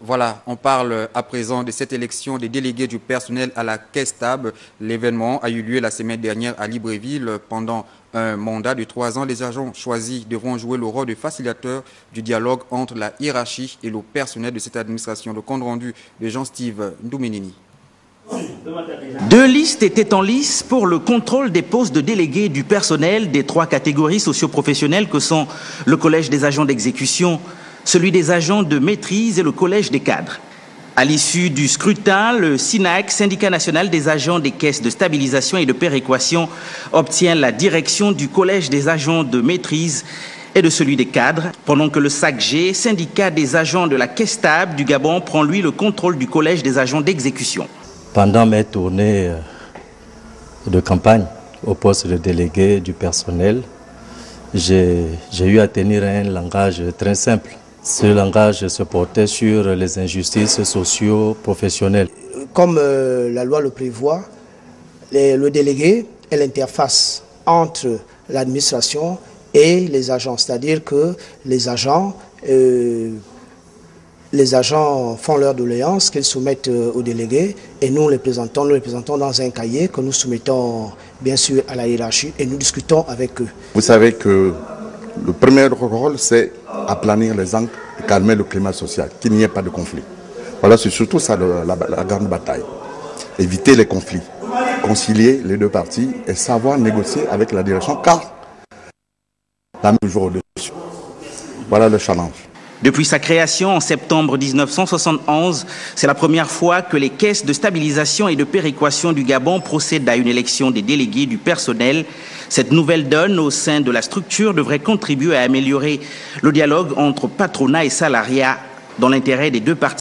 Voilà, on parle à présent de cette élection des délégués du personnel à la Caisse Tab. L'événement a eu lieu la semaine dernière à Libreville. Pendant un mandat de 3 ans, les agents choisis devront jouer le rôle de facilitateur du dialogue entre la hiérarchie et le personnel de cette administration. Le compte rendu de Jean-Steve Ndoumenini. 2 listes étaient en lice pour le contrôle des postes de délégués du personnel des 3 catégories socio-professionnelles que sont le Collège des agents d'exécution, celui des agents de maîtrise et le Collège des cadres. À l'issue du scrutin, le SINAC, Syndicat national des agents des caisses de stabilisation et de péréquation, obtient la direction du Collège des agents de maîtrise et de celui des cadres, pendant que le SACG, Syndicat des agents de la Caisse Tab du Gabon, prend lui le contrôle du Collège des agents d'exécution. Pendant mes tournées de campagne au poste de délégué du personnel, j'ai eu à tenir un langage très simple. Ce langage se portait sur les injustices socio-professionnelles. Comme la loi le prévoit, le délégué est l'interface entre l'administration et les agents. C'est-à-dire que les agents font leur doléance qu'ils soumettent au délégué et nous les présentons dans un cahier que nous soumettons bien sûr à la hiérarchie et nous discutons avec eux. Vous savez que le premier rôle, c'est aplanir les angles et calmer le climat social, qu'il n'y ait pas de conflit. Voilà, c'est surtout ça la grande bataille. Éviter les conflits, concilier les 2 parties et savoir négocier avec la direction, car la mise toujours au-dessus. Voilà le challenge. Depuis sa création en septembre 1971, c'est la première fois que les caisses de stabilisation et de péréquation du Gabon procèdent à une élection des délégués du personnel. Cette nouvelle donne au sein de la structure devrait contribuer à améliorer le dialogue entre patronat et salariat dans l'intérêt des 2 parties.